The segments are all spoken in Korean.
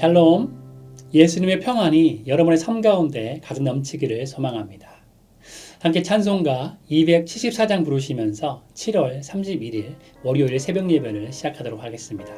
샬롬, 예수님의 평안이 여러분의 삶 가운데 가득 넘치기를 소망합니다. 함께 찬송가 274장 부르시면서 7월 31일 월요일 새벽 예배를 시작하도록 하겠습니다.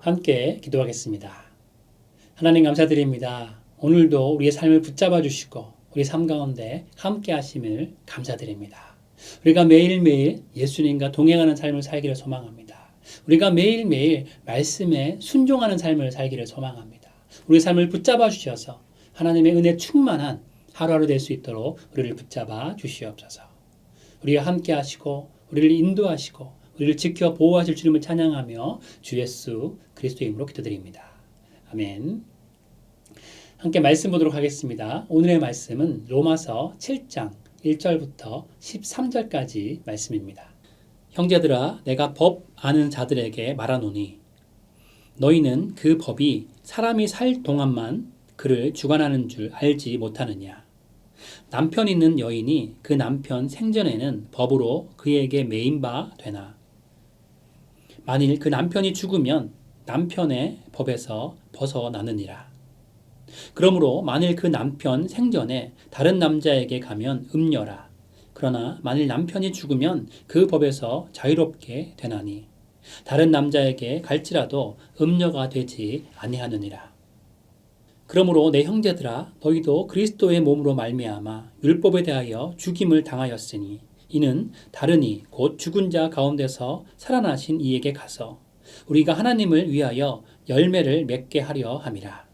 함께 기도하겠습니다. 하나님 감사드립니다. 오늘도 우리의 삶을 붙잡아 주시고 우리 삶 가운데 함께 하심을 감사드립니다. 우리가 매일매일 예수님과 동행하는 삶을 살기를 소망합니다. 우리가 매일매일 말씀에 순종하는 삶을 살기를 소망합니다. 우리 삶을 붙잡아 주셔서 하나님의 은혜 충만한 하루하루 될 수 있도록 우리를 붙잡아 주시옵소서. 우리와 함께 하시고 우리를 인도하시고 우리를 지켜 보호하실 주님을 찬양하며 주 예수 그리스도의 이름으로 기도드립니다. 아멘. 함께 말씀 보도록 하겠습니다. 오늘의 말씀은 로마서 7장 1절부터 13절까지 말씀입니다. 형제들아, 내가 법 아는 자들에게 말하노니 너희는 그 법이 사람이 살 동안만 그를 주관하는 줄 알지 못하느냐. 남편 있는 여인이 그 남편 생전에는 법으로 그에게 매인 바 되나. 만일 그 남편이 죽으면 남편의 법에서 벗어나느니라. 그러므로 만일 그 남편 생전에 다른 남자에게 가면 음녀라. 그러나 만일 남편이 죽으면 그 법에서 자유롭게 되나니 다른 남자에게 갈지라도 음녀가 되지 아니하느니라. 그러므로 내 형제들아 너희도 그리스도의 몸으로 말미암아 율법에 대하여 죽임을 당하였으니 이는 다르니 곧 죽은 자 가운데서 살아나신 이에게 가서 우리가 하나님을 위하여 열매를 맺게 하려 함이라.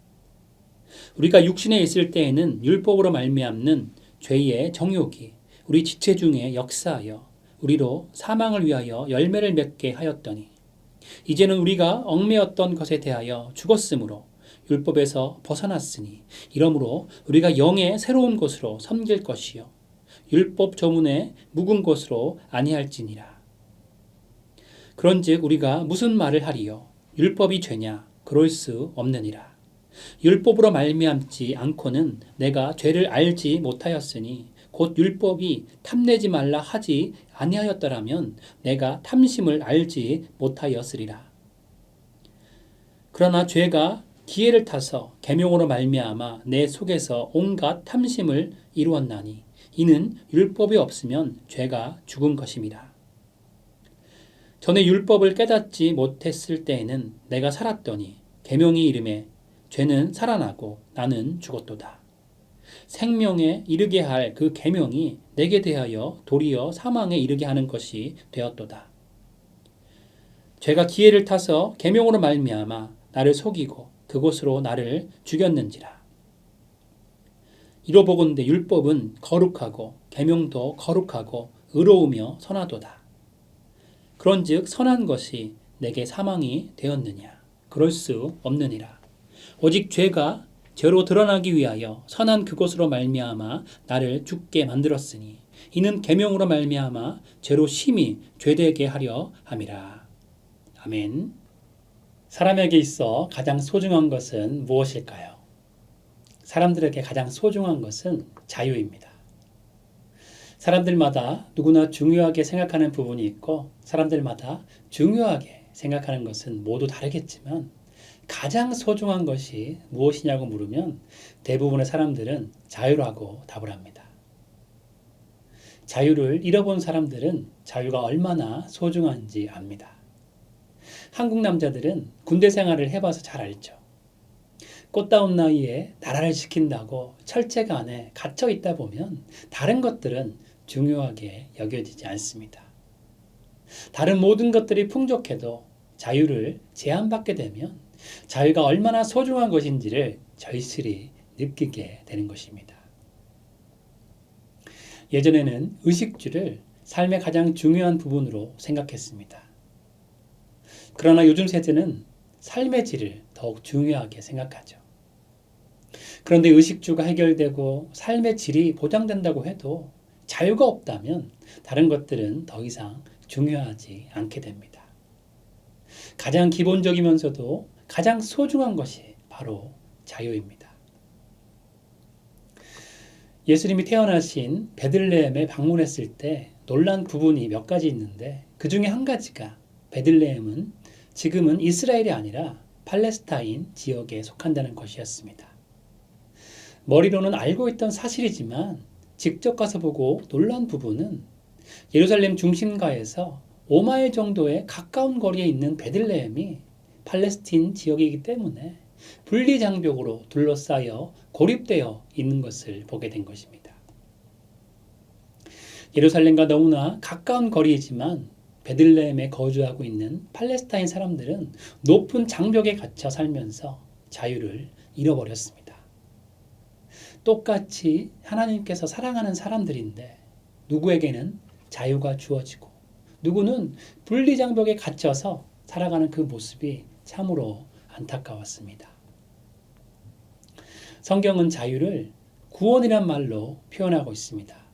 우리가 육신에 있을 때에는 율법으로 말미암는 죄의 정욕이 우리 지체 중에 역사하여 우리로 사망을 위하여 열매를 맺게 하였더니 이제는 우리가 얽매였던 것에 대하여 죽었으므로 율법에서 벗어났으니 이러므로 우리가 영의 새로운 것으로 섬길 것이요 율법 조문에 묵은 것으로 아니할지니라. 그런즉 우리가 무슨 말을 하리요? 율법이 죄냐? 그럴 수 없느니라. 율법으로 말미암지 않고는 내가 죄를 알지 못하였으니 곧 율법이 탐내지 말라 하지 아니하였더라면 내가 탐심을 알지 못하였으리라. 그러나 죄가 기회를 타서 계명으로 말미암아 내 속에서 온갖 탐심을 이루었나니 이는 율법이 없으면 죄가 죽은 것임이라. 전에 율법을 깨닫지 못했을 때에는 내가 살았더니 계명이 이름에 죄는 살아나고 나는 죽었도다. 생명에 이르게 할 그 계명이 내게 대하여 도리어 사망에 이르게 하는 것이 되었도다. 죄가 기회를 타서 계명으로 말미암아 나를 속이고 그곳으로 나를 죽였는지라. 이로보건대 율법은 거룩하고 계명도 거룩하고 의로우며 선하도다. 그런즉 선한 것이 내게 사망이 되었느냐? 그럴 수 없느니라. 오직 죄가 죄로 드러나기 위하여 선한 그것으로 말미암아 나를 죽게 만들었으니 이는 계명으로 말미암아 죄로 심히 죄되게 하려 함이라. 아멘. 사람에게 있어 가장 소중한 것은 무엇일까요? 사람들에게 가장 소중한 것은 자유입니다. 사람들마다 누구나 중요하게 생각하는 부분이 있고 사람들마다 중요하게 생각하는 것은 모두 다르겠지만 가장 소중한 것이 무엇이냐고 물으면 대부분의 사람들은 자유라고 답을 합니다. 자유를 잃어본 사람들은 자유가 얼마나 소중한지 압니다. 한국 남자들은 군대 생활을 해봐서 잘 알죠. 꽃다운 나이에 나라를 지킨다고 철책 안에 갇혀 있다 보면 다른 것들은 중요하게 여겨지지 않습니다. 다른 모든 것들이 풍족해도 자유를 제한받게 되면 자유가 얼마나 소중한 것인지를 절실히 느끼게 되는 것입니다. 예전에는 의식주를 삶의 가장 중요한 부분으로 생각했습니다. 그러나 요즘 세대는 삶의 질을 더욱 중요하게 생각하죠. 그런데 의식주가 해결되고 삶의 질이 보장된다고 해도 자유가 없다면 다른 것들은 더 이상 중요하지 않게 됩니다. 가장 기본적이면서도 가장 소중한 것이 바로 자유입니다. 예수님이 태어나신 베들레헴에 방문했을 때 놀란 부분이 몇 가지 있는데 그 중에 한 가지가 베들레헴은 지금은 이스라엘이 아니라 팔레스타인 지역에 속한다는 것이었습니다. 머리로는 알고 있던 사실이지만 직접 가서 보고 놀란 부분은 예루살렘 중심가에서 5마일 정도의 가까운 거리에 있는 베들레헴이 팔레스틴 지역이기 때문에 분리장벽으로 둘러싸여 고립되어 있는 것을 보게 된 것입니다. 예루살렘과 너무나 가까운 거리이지만 베들레헴에 거주하고 있는 팔레스타인 사람들은 높은 장벽에 갇혀 살면서 자유를 잃어버렸습니다. 똑같이 하나님께서 사랑하는 사람들인데 누구에게는 자유가 주어지고 누구는 분리장벽에 갇혀서 살아가는 그 모습이 참으로 안타까웠습니다. 성경은 자유를 구원이란 말로 표현하고 있습니다.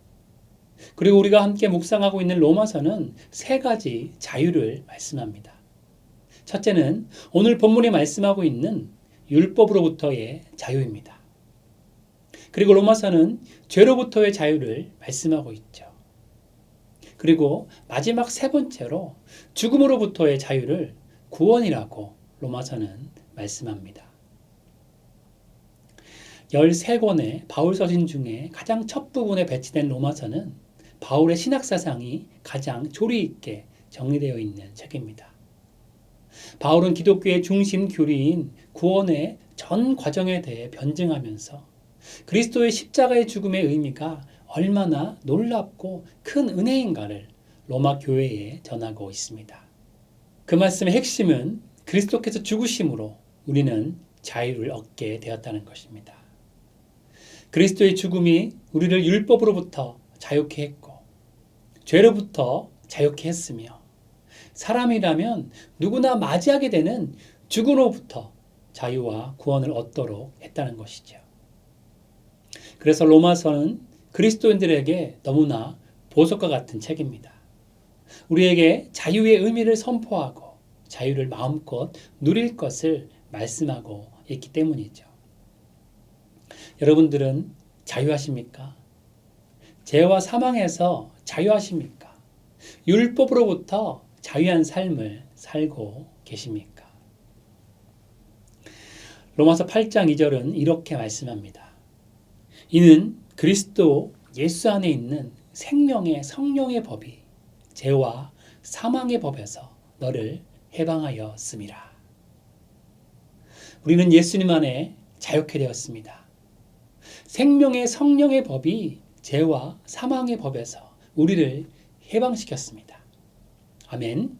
그리고 우리가 함께 묵상하고 있는 로마서는 3가지 자유를 말씀합니다. 첫째는 오늘 본문에 말씀하고 있는 율법으로부터의 자유입니다. 그리고 로마서는 죄로부터의 자유를 말씀하고 있죠. 그리고 마지막 3번째로 죽음으로부터의 자유를 구원이라고 로마서는 말씀합니다. 13권의 바울서신 중에 가장 첫 부분에 배치된 로마서는 바울의 신학사상이 가장 조리 있게 정리되어 있는 책입니다. 바울은 기독교의 중심 교리인 구원의 전 과정에 대해 변증하면서 그리스도의 십자가의 죽음의 의미가 얼마나 놀랍고 큰 은혜인가를 로마 교회에 전하고 있습니다. 그 말씀의 핵심은 그리스도께서 죽으심으로 우리는 자유를 얻게 되었다는 것입니다. 그리스도의 죽음이 우리를 율법으로부터 자유케 했고 죄로부터 자유케 했으며 사람이라면 누구나 맞이하게 되는 죽음으로부터 자유와 구원을 얻도록 했다는 것이죠. 그래서 로마서는 그리스도인들에게 너무나 보석과 같은 책입니다. 우리에게 자유의 의미를 선포하고 자유를 마음껏 누릴 것을 말씀하고 있기 때문이죠. 여러분들은 자유하십니까? 죄와 사망에서 자유하십니까? 율법으로부터 자유한 삶을 살고 계십니까? 로마서 8장 2절은 이렇게 말씀합니다. 이는 그리스도 예수 안에 있는 생명의 성령의 법이 죄와 사망의 법에서 너를 해방하였음이라. 우리는 예수님 안에 자유케 되었습니다. 생명의 성령의 법이 죄와 사망의 법에서 우리를 해방시켰습니다. 아멘.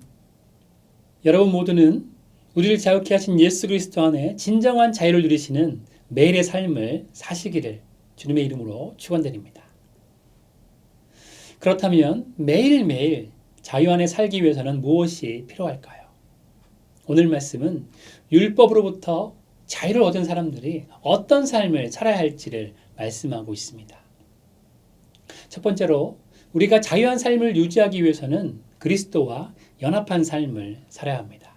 여러분 모두는 우리를 자유케 하신 예수 그리스도 안에 진정한 자유를 누리시는 매일의 삶을 사시기를 주님의 이름으로 축원드립니다. 그렇다면 매일매일 자유 안에 살기 위해서는 무엇이 필요할까요? 오늘 말씀은 율법으로부터 자유를 얻은 사람들이 어떤 삶을 살아야 할지를 말씀하고 있습니다. 첫 번째로 우리가 자유한 삶을 유지하기 위해서는 그리스도와 연합한 삶을 살아야 합니다.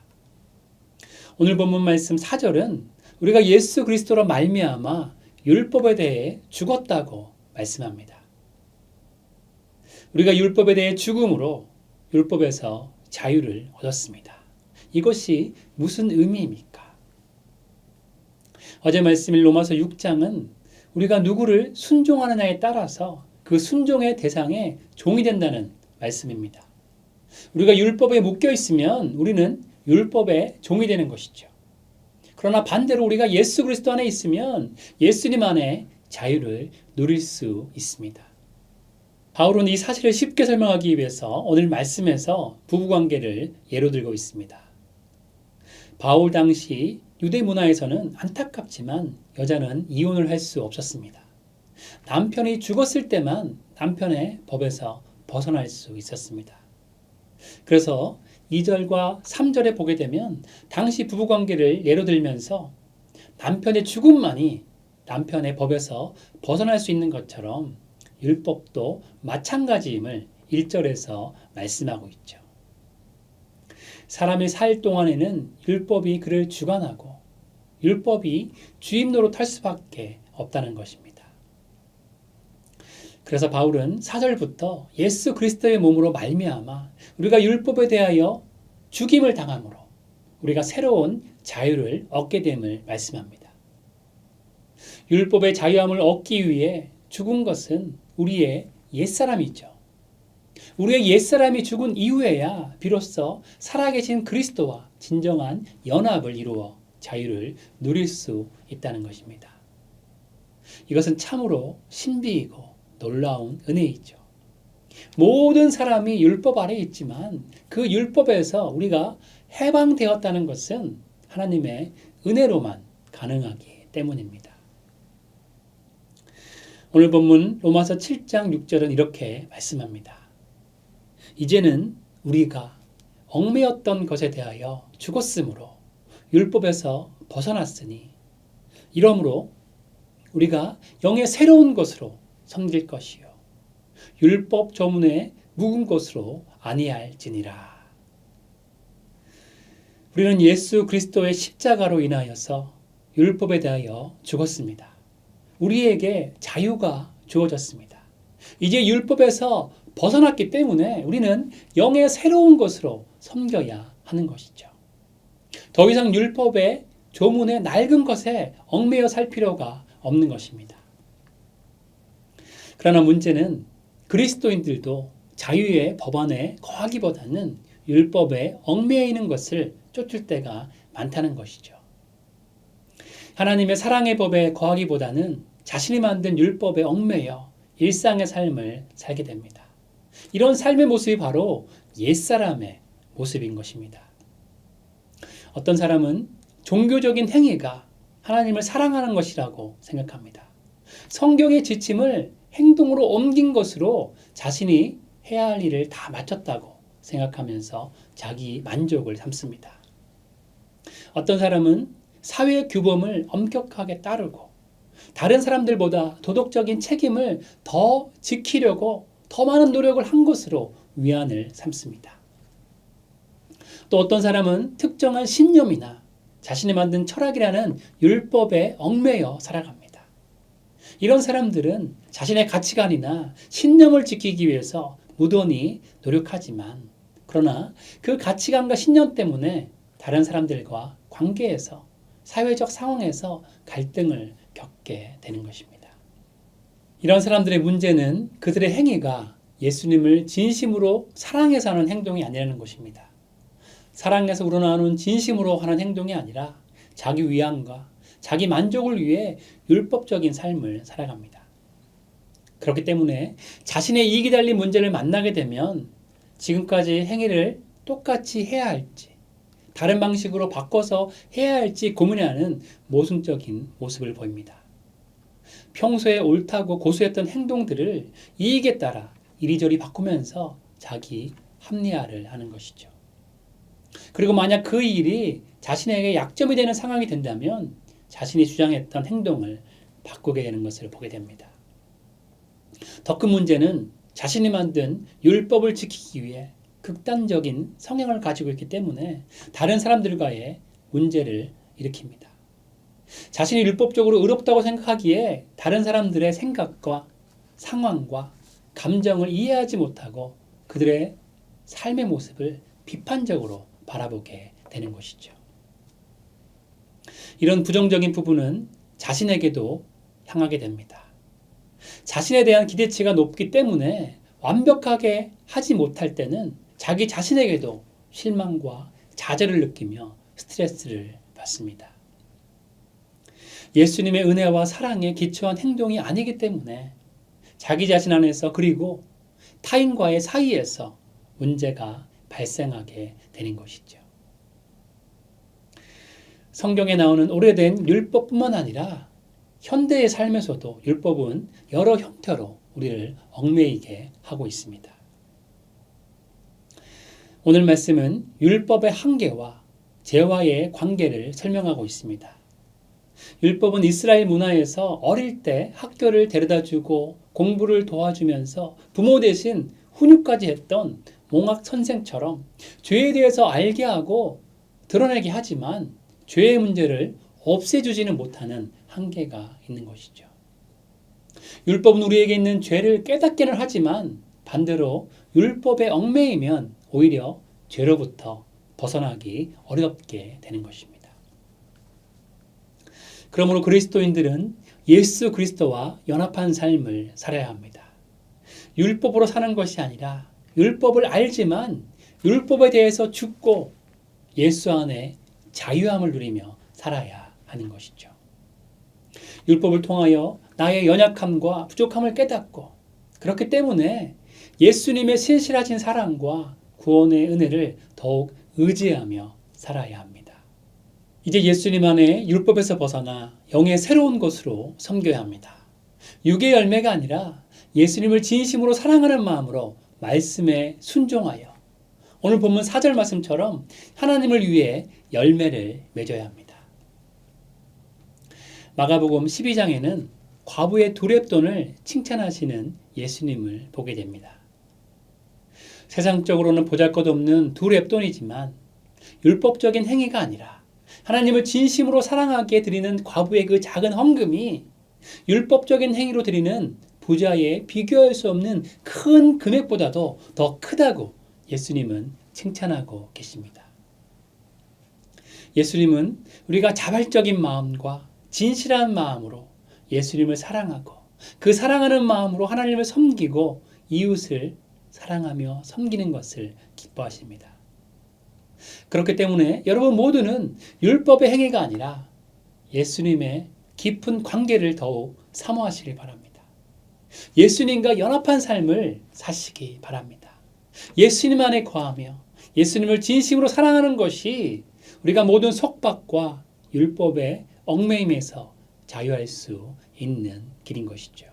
오늘 본문 말씀 4절은 우리가 예수 그리스도로 말미암아 율법에 대해 죽었다고 말씀합니다. 우리가 율법에 대해 죽음으로 율법에서 자유를 얻었습니다. 이것이 무슨 의미입니까? 어제 말씀인 로마서 6장은 우리가 누구를 순종하느냐에 따라서 그 순종의 대상에 종이 된다는 말씀입니다. 우리가 율법에 묶여 있으면 우리는 율법의 종이 되는 것이죠. 그러나 반대로 우리가 예수 그리스도 안에 있으면 예수님 안에 자유를 누릴 수 있습니다. 바울은 이 사실을 쉽게 설명하기 위해서 오늘 말씀에서 부부관계를 예로 들고 있습니다. 바울 당시 유대 문화에서는 안타깝지만 여자는 이혼을 할 수 없었습니다. 남편이 죽었을 때만 남편의 법에서 벗어날 수 있었습니다. 그래서 2절과 3절에 보게 되면 당시 부부관계를 예로 들면서 남편의 죽음만이 남편의 법에서 벗어날 수 있는 것처럼 율법도 마찬가지임을 1절에서 말씀하고 있죠. 사람이 살 동안에는 율법이 그를 주관하고 율법이 주임 노릇할 수밖에 없다는 것입니다. 그래서 바울은 4절부터 예수 그리스도의 몸으로 말미암아 우리가 율법에 대하여 죽임을 당함으로 우리가 새로운 자유를 얻게 됨을 말씀합니다. 율법의 자유함을 얻기 위해 죽은 것은 우리의 옛사람이죠. 우리의 옛사람이 죽은 이후에야 비로소 살아계신 그리스도와 진정한 연합을 이루어 자유를 누릴 수 있다는 것입니다. 이것은 참으로 신비이고 놀라운 은혜이죠. 모든 사람이 율법 아래에 있지만 그 율법에서 우리가 해방되었다는 것은 하나님의 은혜로만 가능하기 때문입니다. 오늘 본문 로마서 7장 6절은 이렇게 말씀합니다. 이제는 우리가 얽매였던 것에 대하여 죽었으므로 율법에서 벗어났으니 이러므로 우리가 영의 새로운 것으로 섬길 것이요 율법 조문에 묵은 것으로 아니할지니라. 우리는 예수 그리스도의 십자가로 인하여서 율법에 대하여 죽었습니다. 우리에게 자유가 주어졌습니다. 이제 율법에서 벗어났기 때문에 우리는 영의 새로운 것으로 섬겨야 하는 것이죠. 더 이상 율법의 조문의 낡은 것에 얽매여 살 필요가 없는 것입니다. 그러나 문제는 그리스도인들도 자유의 법안에 거하기보다는 율법에 얽매여 있는 것을 쫓을 때가 많다는 것이죠. 하나님의 사랑의 법에 거하기보다는 자신이 만든 율법에 얽매여 일상의 삶을 살게 됩니다. 이런 삶의 모습이 바로 옛사람의 모습인 것입니다. 어떤 사람은 종교적인 행위가 하나님을 사랑하는 것이라고 생각합니다. 성경의 지침을 행동으로 옮긴 것으로 자신이 해야 할 일을 다 마쳤다고 생각하면서 자기 만족을 삼습니다. 어떤 사람은 사회 규범을 엄격하게 따르고 다른 사람들보다 도덕적인 책임을 더 지키려고 더 많은 노력을 한 것으로 위안을 삼습니다. 또 어떤 사람은 특정한 신념이나 자신이 만든 철학이라는 율법에 얽매여 살아갑니다. 이런 사람들은 자신의 가치관이나 신념을 지키기 위해서 무던히 노력하지만 그러나 그 가치관과 신념 때문에 다른 사람들과 관계에서 사회적 상황에서 갈등을 겪게 되는 것입니다. 이런 사람들의 문제는 그들의 행위가 예수님을 진심으로 사랑해서 하는 행동이 아니라는 것입니다. 사랑에서 우러나오는 진심으로 하는 행동이 아니라 자기 위안과 자기 만족을 위해 율법적인 삶을 살아갑니다. 그렇기 때문에 자신의 이익이 달린 문제를 만나게 되면 지금까지 행위를 똑같이 해야 할지 다른 방식으로 바꿔서 해야 할지 고민하는 모순적인 모습을 보입니다. 평소에 옳다고 고수했던 행동들을 이익에 따라 이리저리 바꾸면서 자기 합리화를 하는 것이죠. 그리고 만약 그 일이 자신에게 약점이 되는 상황이 된다면 자신이 주장했던 행동을 바꾸게 되는 것을 보게 됩니다. 더 큰 문제는 자신이 만든 율법을 지키기 위해 극단적인 성향을 가지고 있기 때문에 다른 사람들과의 문제를 일으킵니다. 자신이 율법적으로 의롭다고 생각하기에 다른 사람들의 생각과 상황과 감정을 이해하지 못하고 그들의 삶의 모습을 비판적으로 바라보게 되는 것이죠. 이런 부정적인 부분은 자신에게도 향하게 됩니다. 자신에 대한 기대치가 높기 때문에 완벽하게 하지 못할 때는 자기 자신에게도 실망과 좌절을 느끼며 스트레스를 받습니다. 예수님의 은혜와 사랑에 기초한 행동이 아니기 때문에 자기 자신 안에서 그리고 타인과의 사이에서 문제가 발생하게 되는 것이죠. 성경에 나오는 오래된 율법뿐만 아니라 현대의 삶에서도 율법은 여러 형태로 우리를 얽매이게 하고 있습니다. 오늘 말씀은 율법의 한계와 죄와의 관계를 설명하고 있습니다. 율법은 이스라엘 문화에서 어릴 때 학교를 데려다주고 공부를 도와주면서 부모 대신 훈육까지 했던 몽학 선생처럼 죄에 대해서 알게 하고 드러내게 하지만 죄의 문제를 없애주지는 못하는 한계가 있는 것이죠. 율법은 우리에게 있는 죄를 깨닫기는 하지만 반대로 율법에 얽매이면 오히려 죄로부터 벗어나기 어렵게 되는 것입니다. 그러므로 그리스도인들은 예수 그리스도와 연합한 삶을 살아야 합니다. 율법으로 사는 것이 아니라 율법을 알지만 율법에 대해서 죽고 예수 안에 자유함을 누리며 살아야 하는 것이죠. 율법을 통하여 나의 연약함과 부족함을 깨닫고 그렇기 때문에 예수님의 신실하신 사랑과 구원의 은혜를 더욱 의지하며 살아야 합니다. 이제 예수님 안에 율법에서 벗어나 영의 새로운 것으로 섬겨야 합니다. 육의 열매가 아니라 예수님을 진심으로 사랑하는 마음으로 말씀에 순종하여 오늘 본문 4절 말씀처럼 하나님을 위해 열매를 맺어야 합니다. 마가복음 12장에는 과부의 두렙돈을 칭찬하시는 예수님을 보게 됩니다. 세상적으로는 보잘것없는 두렙돈이지만 율법적인 행위가 아니라 하나님을 진심으로 사랑하기에 드리는 과부의 그 작은 헌금이 율법적인 행위로 드리는 부자의 비교할 수 없는 큰 금액보다도 더 크다고 예수님은 칭찬하고 계십니다. 예수님은 우리가 자발적인 마음과 진실한 마음으로 예수님을 사랑하고 그 사랑하는 마음으로 하나님을 섬기고 이웃을 사랑하며 섬기는 것을 기뻐하십니다. 그렇기 때문에 여러분 모두는 율법의 행위가 아니라 예수님의 깊은 관계를 더욱 사모하시길 바랍니다. 예수님과 연합한 삶을 사시기 바랍니다. 예수님 안에 거하며 예수님을 진심으로 사랑하는 것이 우리가 모든 속박과 율법의 얽매임에서 자유할 수 있는 길인 것이죠.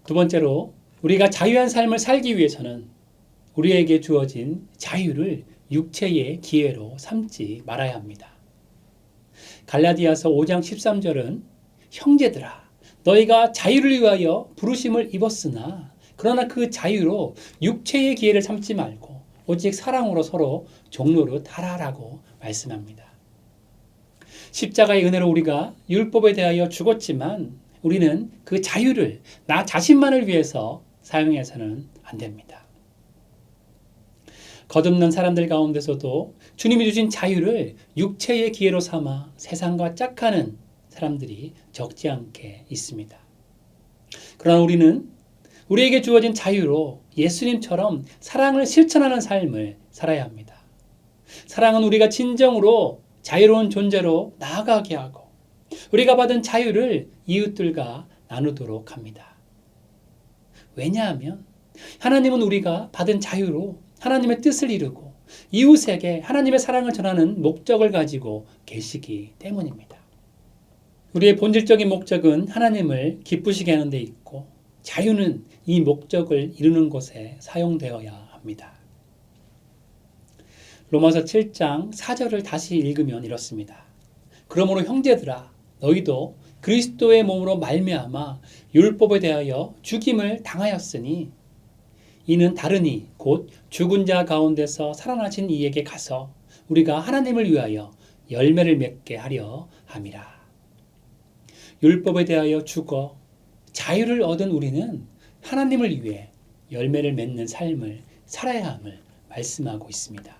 두 번째로 우리가 자유한 삶을 살기 위해서는 우리에게 주어진 자유를 육체의 기회로 삼지 말아야 합니다. 갈라디아서 5장 13절은 형제들아 너희가 자유를 위하여 부르심을 입었으나 그러나 그 자유로 육체의 기회를 삼지 말고 오직 사랑으로 서로 종로로 달아라고 말씀합니다. 십자가의 은혜로 우리가 율법에 대하여 죽었지만 우리는 그 자유를 나 자신만을 위해서 사용해서는 안 됩니다. 거듭난 사람들 가운데서도 주님이 주신 자유를 육체의 기회로 삼아 세상과 짝하는 사람들이 적지 않게 있습니다. 그러나 우리는 우리에게 주어진 자유로 예수님처럼 사랑을 실천하는 삶을 살아야 합니다. 사랑은 우리가 진정으로 자유로운 존재로 나아가게 하고 우리가 받은 자유를 이웃들과 나누도록 합니다. 왜냐하면 하나님은 우리가 받은 자유로 하나님의 뜻을 이루고 이웃에게 하나님의 사랑을 전하는 목적을 가지고 계시기 때문입니다. 우리의 본질적인 목적은 하나님을 기쁘시게 하는 데 있고 자유는 이 목적을 이루는 것에 사용되어야 합니다. 로마서 7장 4절을 다시 읽으면 이렇습니다. 그러므로 형제들아 너희도 그리스도의 몸으로 말미암아 율법에 대하여 죽임을 당하였으니 이는 다르니 곧 죽은 자 가운데서 살아나신 이에게 가서 우리가 하나님을 위하여 열매를 맺게 하려 함이라. 율법에 대하여 죽어 자유를 얻은 우리는 하나님을 위해 열매를 맺는 삶을 살아야 함을 말씀하고 있습니다.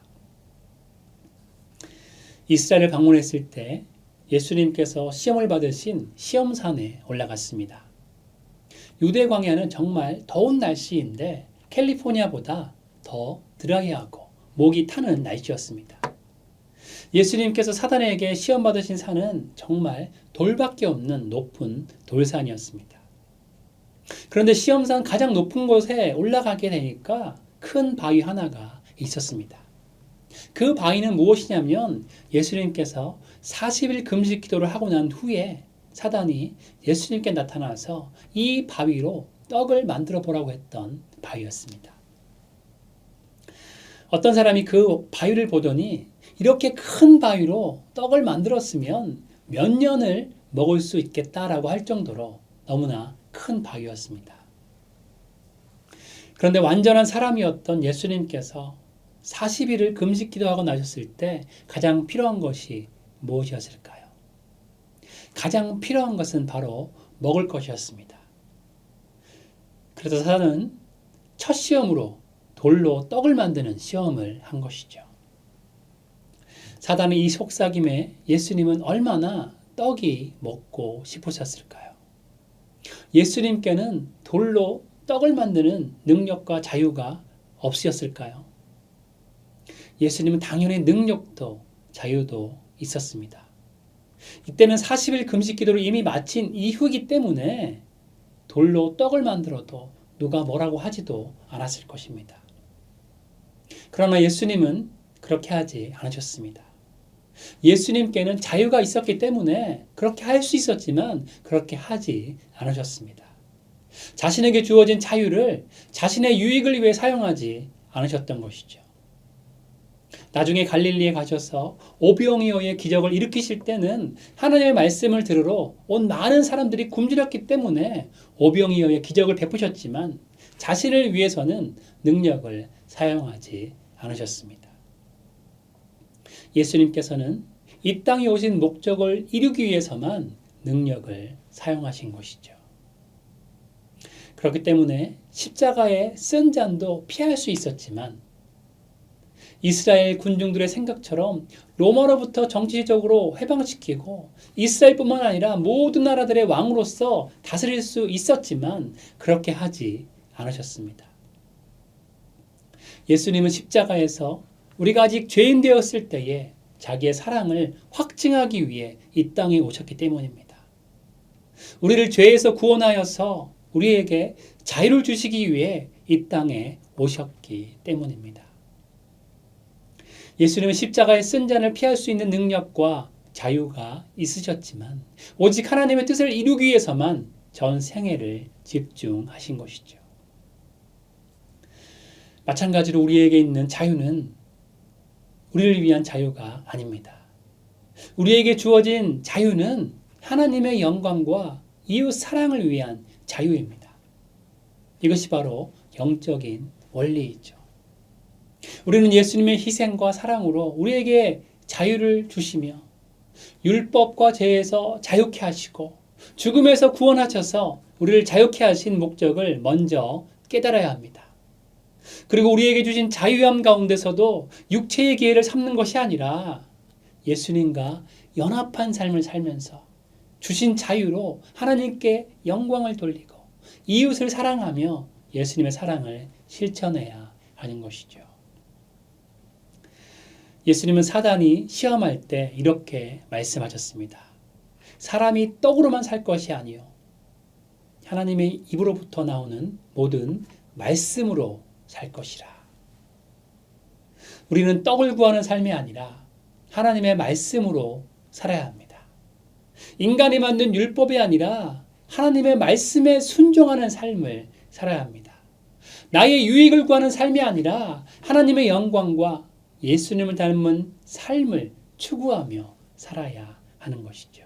이스라엘을 방문했을 때 예수님께서 시험을 받으신 시험산에 올라갔습니다. 유대 광야는 정말 더운 날씨인데 캘리포니아보다 더 드라이하고 목이 타는 날씨였습니다. 예수님께서 사단에게 시험 받으신 산은 정말 돌밖에 없는 높은 돌산이었습니다. 그런데 시험산 가장 높은 곳에 올라가게 되니까 큰 바위 하나가 있었습니다. 그 바위는 무엇이냐면 예수님께서 40일 금식 기도를 하고 난 후에 사단이 예수님께 나타나서 이 바위로 떡을 만들어 보라고 했던 바위였습니다. 어떤 사람이 그 바위를 보더니 이렇게 큰 바위로 떡을 만들었으면 몇 년을 먹을 수 있겠다라고 할 정도로 너무나 큰 바위였습니다. 그런데 완전한 사람이었던 예수님께서 40일을 금식 기도하고 나셨을 때 가장 필요한 것이 무엇이었을까요? 가장 필요한 것은 바로 먹을 것이었습니다. 그래서 사단은 첫 시험으로 돌로 떡을 만드는 시험을 한 것이죠. 사단의 이 속삭임에 예수님은 얼마나 떡이 먹고 싶으셨을까요? 예수님께는 돌로 떡을 만드는 능력과 자유가 없으셨을까요? 예수님은 당연히 능력도 자유도 있었습니다. 이때는 40일 금식 기도를 이미 마친 이후이기 때문에 돌로 떡을 만들어도 누가 뭐라고 하지도 않았을 것입니다. 그러나 예수님은 그렇게 하지 않으셨습니다. 예수님께는 자유가 있었기 때문에 그렇게 할 수 있었지만 그렇게 하지 않으셨습니다. 자신에게 주어진 자유를 자신의 유익을 위해 사용하지 않으셨던 것이죠. 나중에 갈릴리에 가셔서 오병이어의 기적을 일으키실 때는 하나님의 말씀을 들으러 온 많은 사람들이 굶주렸기 때문에 오병이어의 기적을 베푸셨지만 자신을 위해서는 능력을 사용하지 않으셨습니다. 예수님께서는 이 땅에 오신 목적을 이루기 위해서만 능력을 사용하신 것이죠. 그렇기 때문에 십자가의 쓴 잔도 피할 수 있었지만 이스라엘 군중들의 생각처럼 로마로부터 정치적으로 해방시키고 이스라엘뿐만 아니라 모든 나라들의 왕으로서 다스릴 수 있었지만 그렇게 하지 않으셨습니다. 예수님은 십자가에서 우리가 아직 죄인 되었을 때에 자기의 사랑을 확증하기 위해 이 땅에 오셨기 때문입니다. 우리를 죄에서 구원하여서 우리에게 자유를 주시기 위해 이 땅에 오셨기 때문입니다. 예수님은 십자가의 쓴 잔을 피할 수 있는 능력과 자유가 있으셨지만 오직 하나님의 뜻을 이루기 위해서만 전 생애를 집중하신 것이죠. 마찬가지로 우리에게 있는 자유는 우리를 위한 자유가 아닙니다. 우리에게 주어진 자유는 하나님의 영광과 이웃 사랑을 위한 자유입니다. 이것이 바로 영적인 원리이죠. 우리는 예수님의 희생과 사랑으로 우리에게 자유를 주시며 율법과 죄에서 자유케 하시고 죽음에서 구원하셔서 우리를 자유케 하신 목적을 먼저 깨달아야 합니다. 그리고 우리에게 주신 자유함 가운데서도 육체의 기회를 삼는 것이 아니라 예수님과 연합한 삶을 살면서 주신 자유로 하나님께 영광을 돌리고 이웃을 사랑하며 예수님의 사랑을 실천해야 하는 것이죠. 예수님은 사단이 시험할 때 이렇게 말씀하셨습니다. 사람이 떡으로만 살 것이 아니요 하나님의 입으로부터 나오는 모든 말씀으로 살 것이라. 우리는 떡을 구하는 삶이 아니라 하나님의 말씀으로 살아야 합니다. 인간이 만든 율법이 아니라 하나님의 말씀에 순종하는 삶을 살아야 합니다. 나의 유익을 구하는 삶이 아니라 하나님의 영광과 예수님을 닮은 삶을 추구하며 살아야 하는 것이죠.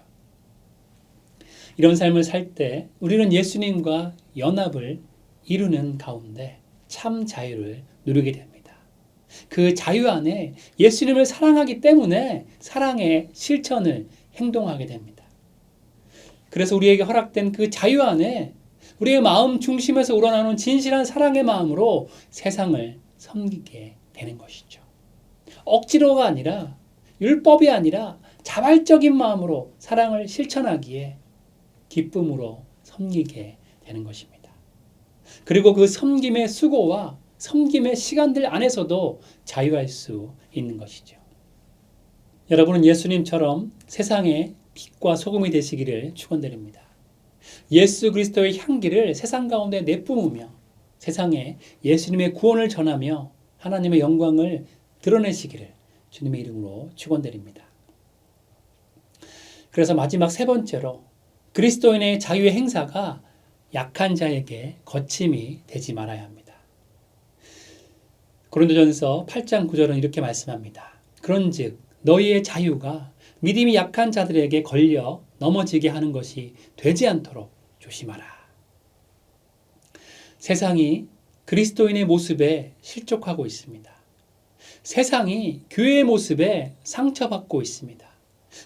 이런 삶을 살 때 우리는 예수님과 연합을 이루는 가운데 참 자유를 누리게 됩니다. 그 자유 안에 예수님을 사랑하기 때문에 사랑의 실천을 행동하게 됩니다. 그래서 우리에게 허락된 그 자유 안에 우리의 마음 중심에서 우러나오는 진실한 사랑의 마음으로 세상을 섬기게 되는 것이죠. 억지로가 아니라 율법이 아니라 자발적인 마음으로 사랑을 실천하기에 기쁨으로 섬기게 되는 것입니다. 그리고 그 섬김의 수고와 섬김의 시간들 안에서도 자유할 수 있는 것이죠. 여러분은 예수님처럼 세상의 빛과 소금이 되시기를 축원드립니다. 예수 그리스도의 향기를 세상 가운데 내뿜으며 세상에 예수님의 구원을 전하며 하나님의 영광을 드러내시기를 주님의 이름으로 축원드립니다. 그래서 마지막 세 번째로 그리스도인의 자유의 행사가 약한 자에게 거침이 되지 말아야 합니다. 고린도전서 8장 9절은 이렇게 말씀합니다. 그런즉 너희의 자유가 믿음이 약한 자들에게 걸려 넘어지게 하는 것이 되지 않도록 조심하라. 세상이 그리스도인의 모습에 실족하고 있습니다. 세상이 교회의 모습에 상처받고 있습니다.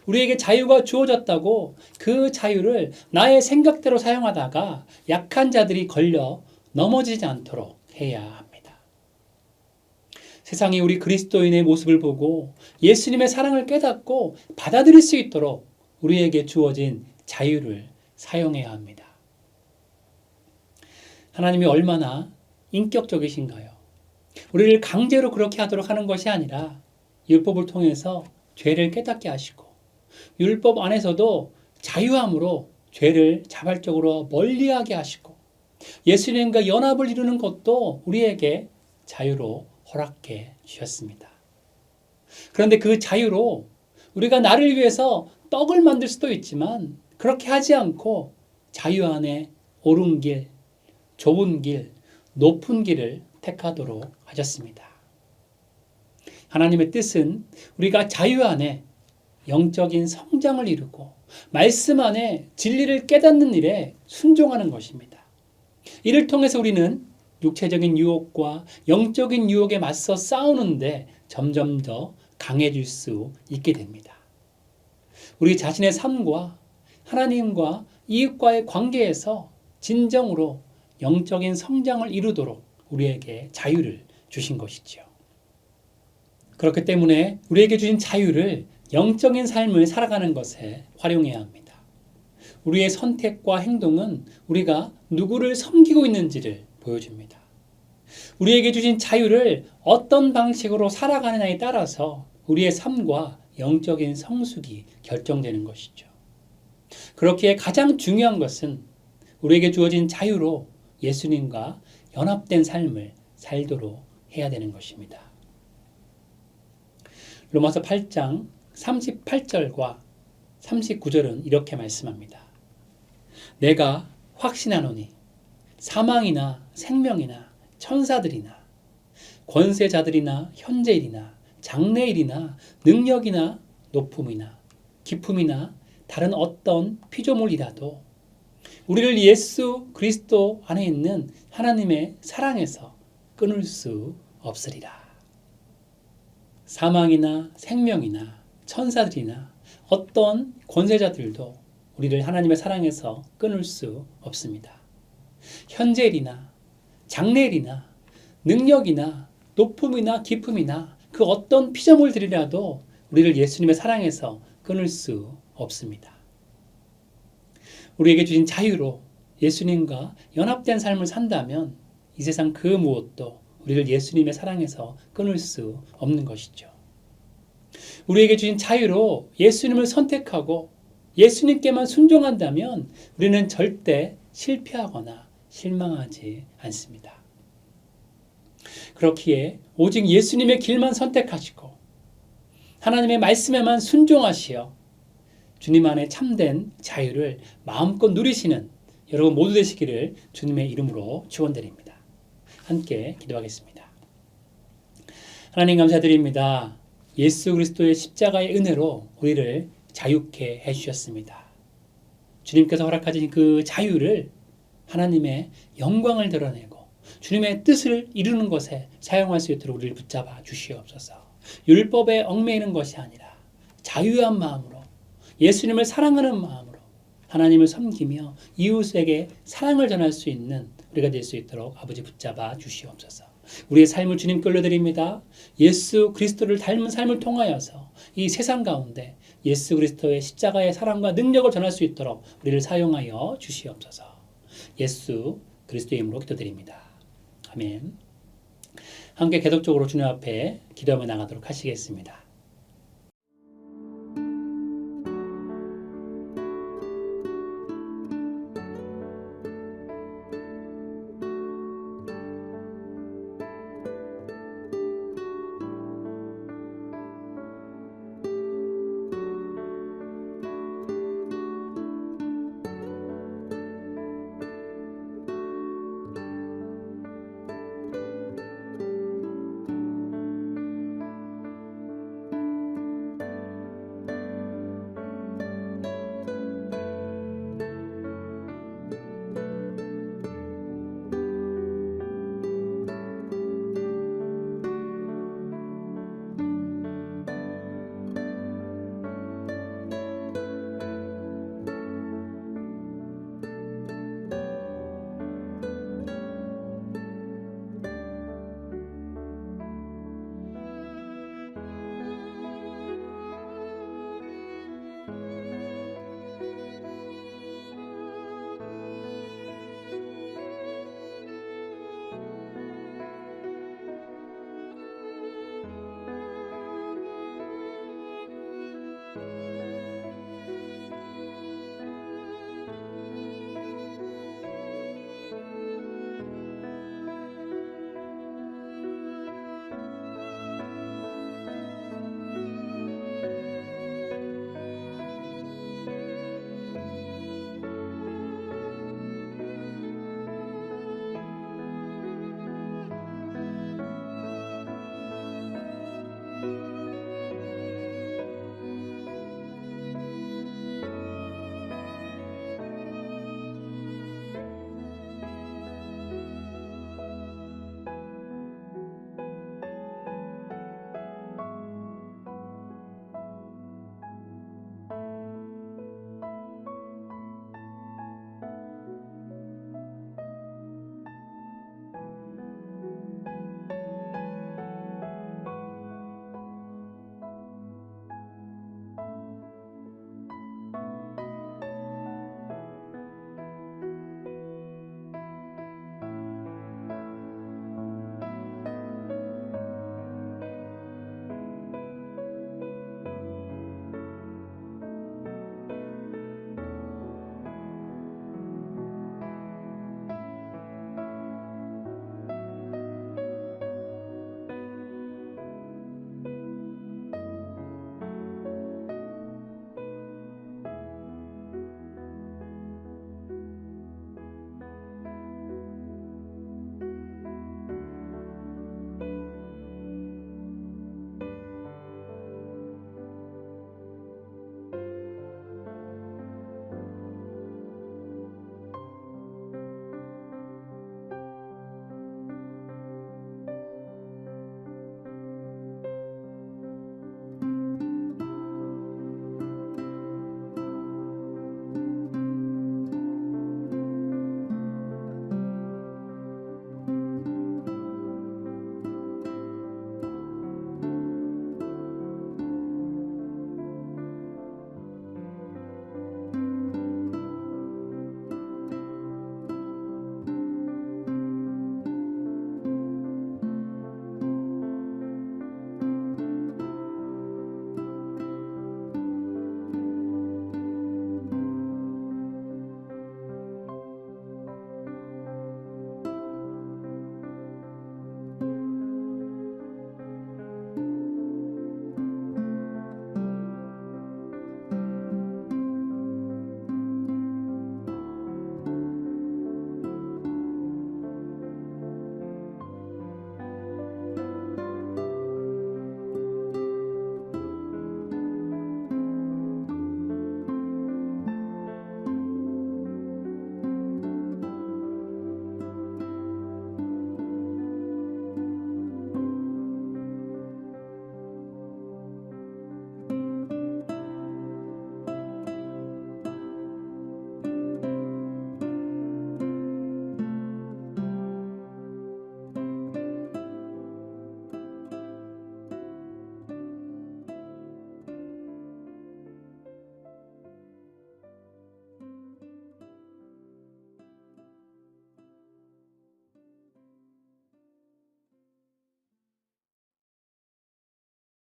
우리에게 자유가 주어졌다고 그 자유를 나의 생각대로 사용하다가 약한 자들이 걸려 넘어지지 않도록 해야 합니다. 세상이 우리 그리스도인의 모습을 보고 예수님의 사랑을 깨닫고 받아들일 수 있도록 우리에게 주어진 자유를 사용해야 합니다. 하나님이 얼마나 인격적이신가요? 우리를 강제로 그렇게 하도록 하는 것이 아니라 율법을 통해서 죄를 깨닫게 하시고 율법 안에서도 자유함으로 죄를 자발적으로 멀리하게 하시고 예수님과 연합을 이루는 것도 우리에게 자유로 허락해 주셨습니다. 그런데 그 자유로 우리가 나를 위해서 떡을 만들 수도 있지만 그렇게 하지 않고 자유 안에 옳은 길, 좁은 길, 높은 길을 택하도록 하셨습니다. 하나님의 뜻은 우리가 자유 안에 영적인 성장을 이루고 말씀 안에 진리를 깨닫는 일에 순종하는 것입니다. 이를 통해서 우리는 육체적인 유혹과 영적인 유혹에 맞서 싸우는데 점점 더 강해질 수 있게 됩니다. 우리 자신의 삶과 하나님과 이웃과의 관계에서 진정으로 영적인 성장을 이루도록 우리에게 자유를 주신 것이죠. 그렇기 때문에 우리에게 주신 자유를 영적인 삶을 살아가는 것에 활용해야 합니다. 우리의 선택과 행동은 우리가 누구를 섬기고 있는지를 보여줍니다. 우리에게 주신 자유를 어떤 방식으로 살아가느냐에 따라서 우리의 삶과 영적인 성숙이 결정되는 것이죠. 그렇기에 가장 중요한 것은 우리에게 주어진 자유로 예수님과 연합된 삶을 살도록 해야 되는 것입니다. 로마서 8장 38절과 39절은 이렇게 말씀합니다. 내가 확신하노니 사망이나 생명이나 천사들이나 권세자들이나 현재일이나 장래일이나 능력이나 높음이나 깊음이나 다른 어떤 피조물이라도 우리를 예수 그리스도 안에 있는 하나님의 사랑에서 끊을 수 없으리라. 사망이나 생명이나 천사들이나 어떤 권세자들도 우리를 하나님의 사랑에서 끊을 수 없습니다. 현재일이나 장래일이나 능력이나 높음이나 깊음이나 그 어떤 피조물들이라도 우리를 예수님의 사랑에서 끊을 수 없습니다. 우리에게 주신 자유로 예수님과 연합된 삶을 산다면 이 세상 그 무엇도 우리를 예수님의 사랑에서 끊을 수 없는 것이죠. 우리에게 주신 자유로 예수님을 선택하고 예수님께만 순종한다면 우리는 절대 실패하거나 실망하지 않습니다. 그렇기에 오직 예수님의 길만 선택하시고 하나님의 말씀에만 순종하시어 주님 안에 참된 자유를 마음껏 누리시는 여러분 모두 되시기를 주님의 이름으로 축원드립니다. 함께 기도하겠습니다. 하나님 감사드립니다. 예수 그리스도의 십자가의 은혜로 우리를 자유케 해주셨습니다. 주님께서 허락하신 그 자유를 하나님의 영광을 드러내고 주님의 뜻을 이루는 것에 사용할 수 있도록 우리를 붙잡아 주시옵소서. 율법에 얽매이는 것이 아니라 자유한 마음으로 예수님을 사랑하는 마음으로 하나님을 섬기며 이웃에게 사랑을 전할 수 있는 우리가 될 수 있도록 아버지 붙잡아 주시옵소서. 우리의 삶을 주님 끌려 드립니다. 예수 그리스도를 닮은 삶을 통하여서 이 세상 가운데 예수 그리스도의 십자가의 사랑과 능력을 전할 수 있도록 우리를 사용하여 주시옵소서. 예수 그리스도의 이름으로 기도드립니다. 아멘. 함께 계속적으로 주님 앞에 기도하며 나가도록 하시겠습니다.